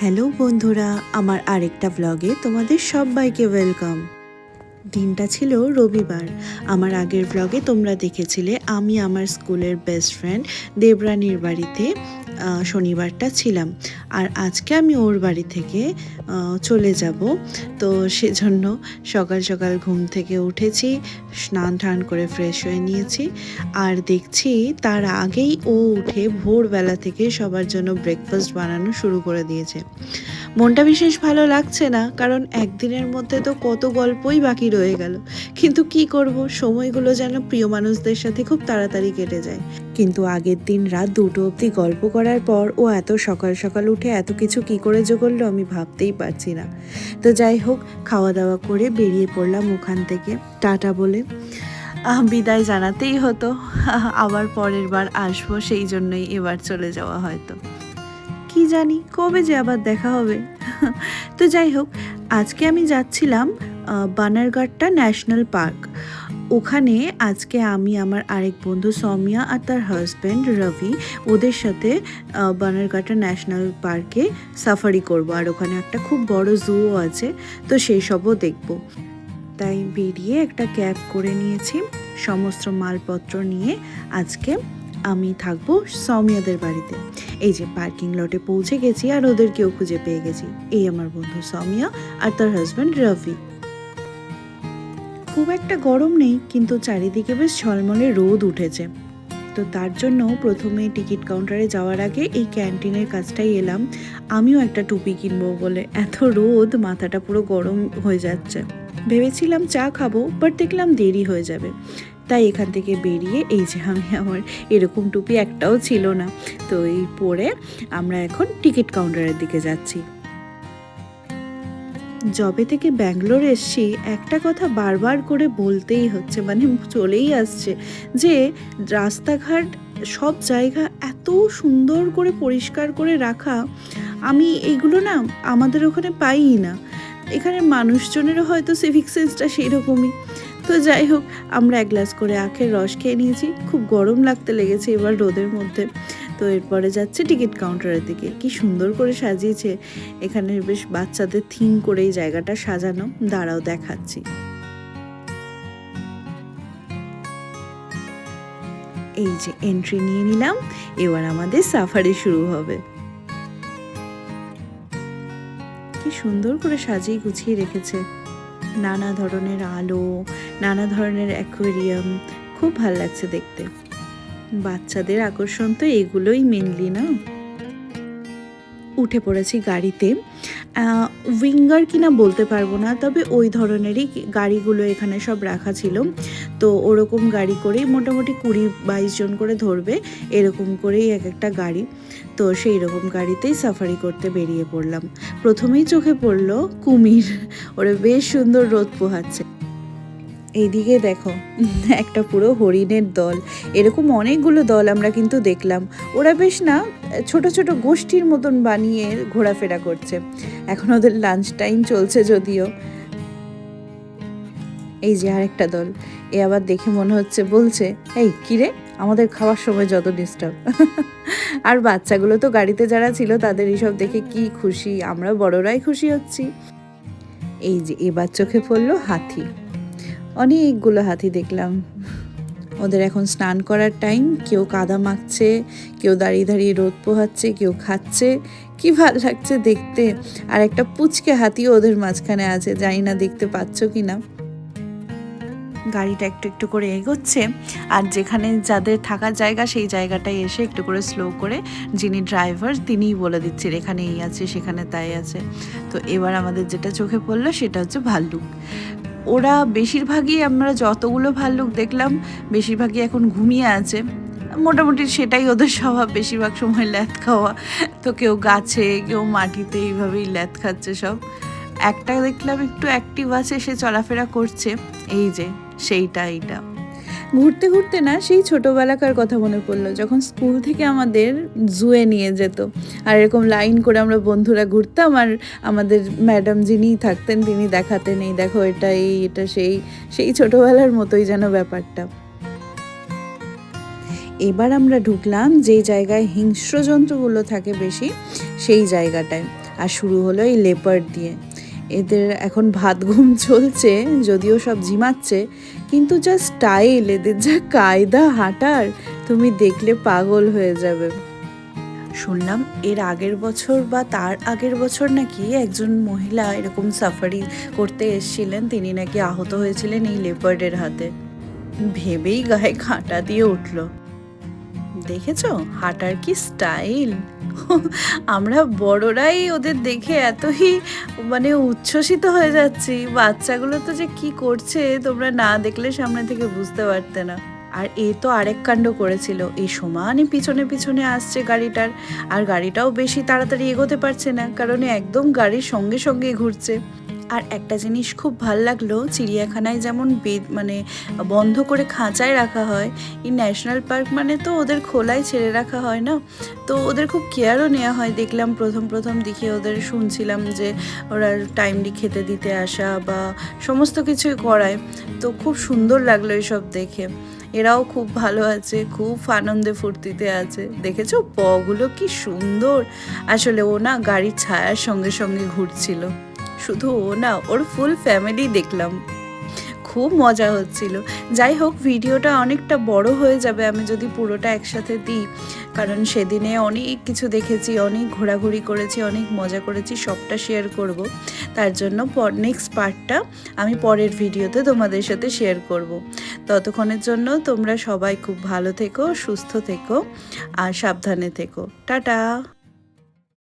Hello বন্ধুরা, আমার আরেকটা ব্লগে তোমাদের সবাইকে ওয়েলকাম। দিনটা ছিল রবিবার। আমার আগের ব্লগে তোমরা দেখেছিলে আমি আমার স্কুলের বেস্ট ফ্রেন্ড দেবরানীর বাড়িতে শনিবারটা ছিলাম। আর আজকে আমি ওর বাড়ি থেকে চলে যাব। তো সেজন্য সকাল সকাল ঘুম থেকে উঠেছি, স্নান টান করে ফ্রেশ হয়ে নিয়েছি। আর দেখছি তার আগেই ও উঠে ভোরবেলা থেকে সবার জন্য ব্রেকফাস্ট বানানো শুরু করে দিয়েছে। মনটা বিশেষ ভালো লাগছে না, কারণ একদিনের মধ্যে তো কত গল্পই বাকি রয়ে গেল। কিন্তু কি করব, সময়গুলো যেন প্রিয় মানুষদের সাথে খুব তাড়াতাড়ি কেটে যায়। কিন্তু আগের দিন রাত 2টো অবধি গল্প করার পর ও এত সকাল সকাল উঠে এত কিছু কি করে জোগাড়লো আমি ভাবতেই পারছি না। তো যাই হোক, খাওয়া দাওয়া করে বেরিয়ে পড়লাম ওখান থেকে টাটা বলে। বিদায় জানাতেই হতো, আবার পরের বার আসবো, সেই জন্যই এবার চলে যাওয়া হয়তো। কি জানি কবে যে আবার দেখা হবে। তো যাই হোক, আজকে আমি যাচ্ছিলাম বানারঘাটটা ন্যাশনাল পার্ক। ওখানে আজকে আমি আমার আরেক বন্ধু সৌমিয়া আর তার হাজব্যান্ড রবি, ওদের সাথে বানারঘাটা ন্যাশনাল পার্কে সাফারি করব। আর ওখানে একটা খুব বড় জুও আছে, তো সেই সবও দেখব। তাই বেরিয়ে একটা ক্যাব করে নিয়েছি। সমস্ত মালপত্র নিয়ে আজকে আমি থাকবো সৌমিয়াদের বাড়িতে। এই যে পার্কিং লটে পৌঁছে গেছি আর ওদেরকেও খুঁজে পেয়ে গেছি। এই আমার বন্ধু সৌমিয়া আর তার হাজব্যান্ড রবি। খুব একটা গরম নেই, কিন্তু চারিদিকে বেশ ঝলমলে রোদ উঠেছে। তো তার জন্য প্রথমে টিকিট কাউন্টারে যাওয়ার আগে এই ক্যান্টিনের কাছটাই এলাম। আমিও একটা টুপি কিনবো বলে, এত রোদ মাথাটা পুরো গরম হয়ে যাচ্ছে। ভেবেছিলাম চা খাবো, বাট দেখলাম দেরি হয়ে যাবে। তাই এখান থেকে বেরিয়ে এই যে আমি আমার এরকম টুপি একটাও ছিল না, তো এই পরে আমরা এখন টিকিট কাউন্টারের দিকে যাচ্ছি। যবে থেকে ব্যাঙ্গালোর এসছি একটা কথা বারবার করে বলতেই হচ্ছে, মানে চলেই আসছে, যে রাস্তাঘাট সব জায়গা এত সুন্দর করে পরিষ্কার করে রাখা। আমি এইগুলো না আমাদের ওখানে পাইই না। এখানে মানুষজনেরও হয়তো সিভিক সেন্সটা সেই রকমই। তো যাই হোক, আমরা এক গ্লাস করে আখের রস খেয়ে নিয়েছি। খুব গরম লাগতে লেগেছে এবার রোদের মধ্যে। তো এরপরে যাচ্ছে টিকিট কাউন্টারের দিকে। কি সুন্দর করে সাজিয়েছে এখানে, বেশ বাচ্চাদের থিম করে এই জায়গাটা সাজানো। দাঁড়াও দেখাচ্ছি। এই যে এন্ট্রি নিয়ে নিলাম, এবার আমাদের সাফারি শুরু হবে। কি সুন্দর করে সাজিয়ে গুছিয়ে রেখেছে, নানা ধরনের আলো, নানা ধরনের অ্যাকোয়ারিয়াম। খুব ভাল লাগছে দেখতে। বাচ্চাদের আকর্ষণ তো এগুলোই মেনলি না। উঠে পড়েছি গাড়িতে। উইঙ্গার কিনা বলতে পারবো না, তবে ওই ধরনেরই গাড়িগুলো এখানে সব রাখা ছিল। তো ওরকম গাড়ি করেই মোটামুটি 20-22 জন করে ধরবে, এরকম করেই এক একটা গাড়ি। তো সেই রকম গাড়িতেই সাফারি করতে বেরিয়ে পড়লাম। প্রথমেই চোখে পড়লো কুমির, ওরা বেশ সুন্দর রোদ পোহাচ্ছে। এইদিকে দেখো, একটা পুরো হরিণের দল। এরকম অনেকগুলো দল আমরা কিন্তু দেখলাম। ওরা বেশ না ছোট ছোট গোষ্ঠীর মতন বানিয়ে ঘোরাফেরা করছে। এখন ওদের লাঞ্চ টাইম চলছে যদিও। এই যে আরেকটা দল, এ আবার দেখে মনে হচ্ছে বলছে, এই কিরে, আমাদের খাওয়ার সময় যত ডিস্টার্ব। আর বাচ্চাগুলো তো গাড়িতে যারা ছিল তাদের এইসব দেখে কি খুশি, আমরা বড়রাই খুশি হচ্ছি। এই যে এবার চোখে পড়লো হাতি। অনেকগুলো হাতি দেখলাম। ওদের এখন স্নান করার টাইম, কেউ কাদা মাখছে, কেউ দাঁড়িয়ে দাঁড়িয়ে রোদ পোহাচ্ছে, কেউ খাচ্ছে। কি ভাল লাগছে দেখতে। আর একটা পুচকে হাতিও ওদের মাঝখানে আছে, জানি না দেখতে পাচ্ছ কি না। গাড়িটা একটু একটু করে এগোচ্ছে, আর যেখানে যাদের থাকার জায়গা সেই জায়গাটায় এসে একটু করে স্লো করে যিনি ড্রাইভার তিনিই বলে দিচ্ছেন এখানে এই আছে সেখানে তাই আছে। তো এবার আমাদের যেটা চোখে পড়লো সেটা হচ্ছে ভাল্লুক। ওরা বেশিরভাগই, আমরা যতগুলো ভাল্লুক দেখলাম বেশিরভাগই এখন ঘুমিয়ে আছে। মোটামুটি সেটাই ওদের স্বভাব, বেশিরভাগ সময় ল্যাথ খাওয়া। তো কেউ গাছে, কেউ মাটিতে, এইভাবেই ল্যাথ খাচ্ছে সব। একটা দেখলাম একটু অ্যাক্টিভ আছে, সে চলাফেরা করছে। এই যে সেইটা, এইটা ঘুরতে ঘুরতে না সেই ছোটোবেলাকার কথা মনে পড়লো, যখন স্কুল থেকে আমাদের জুয়ে নিয়ে যেত। আর এরকম লাইন করে আমরা বন্ধুরা ঘুরতাম, আর আমাদের ম্যাডাম যিনি থাকতেন তিনি দেখাতেন, এই দেখো এটা এই, এটা সেই। সেই ছোটোবেলার মতোই যেন ব্যাপারটা। এবার আমরা ঢুকলাম যেই জায়গায় হিংস্র জন্তুগুলো থাকে বেশি, সেই জায়গাটায়। আর শুরু হলো এই লেপার্ড দিয়ে। এদের এখন ভাত ঘুম চলছে, যদিও সব ঝিমাচ্ছে, কিন্তু যা স্টাইল, এদের যা কায়দা হাঁটার, তুমি দেখলে পাগল হয়ে যাবে। শুনলাম এর আগের বছর বা তার আগের বছর নাকি একজন মহিলা এরকম সাফারি করতে এসেছিলেন, তিনি নাকি আহত হয়েছিলেন এই লেপার্ডের হাতে। ভেবেই গায়ে কাঁটা দিয়ে উঠলো। দেখেছো হাঁটার কি স্টাইল! আমরা বড়রাই ওদের দেখে এতই মানে উচ্ছ্বসিত হয়ে যাচ্ছি, বাচ্চাগুলো তো যে কি করছে তোমরা না দেখলে সামনে থেকে বুঝতে পারতে না। আর এ তো আরেক কাণ্ড করেছিল, এই সমানই পিছনে পিছনে আসছে গাড়িটার, আর গাড়িটাও বেশি তাড়াতাড়ি এগোতে পারছে না, কারণ এ একদম গাড়ির সঙ্গে সঙ্গে ঘুরছে। আর একটা জিনিস খুব ভাল লাগলো, চিড়িয়াখানায় যেমন মানে বন্ধ করে খাঁচায় রাখা হয়, এই ন্যাশনাল পার্ক মানে তো ওদের খোলায় ছেড়ে রাখা হয় না, তো ওদের খুব কেয়ারও নেওয়া হয়। দেখলাম প্রথম প্রথম দিকে ওদের শুনছিলাম যে ওরা টাইমলি খেতে দিতে আসা বা সমস্ত কিছুই করায়, তো খুব সুন্দর লাগলো এসব দেখে। এরাও খুব ভালো আছে, খুব আনন্দে ফুর্তিতে আছে। দেখেছো পগুলো কি সুন্দর! আসলে ও না গাড়ির ছায়ার সঙ্গে সঙ্গে ঘুরছিল। শুধু ও না, ওর ফুল ফ্যামিলি দেখলাম, খুব মজা হচ্ছিল। যাই হোক, ভিডিওটা অনেকটা বড় হয়ে যাবে আমি যদি পুরোটা একসাথে দিই, কারণ সেদিনে অনেক কিছু দেখেছি, অনেক ঘোরাঘুরি করেছি, অনেক মজা করেছি, সবটা শেয়ার করব। তার জন্য নেক্সট পার্টটা আমি পরের ভিডিওতে তোমাদের সাথে শেয়ার করব। ততক্ষণের জন্য তোমরা সবাই খুব ভালো থেকো, সুস্থ থেকো আর সাবধানে থেকো। টাটা।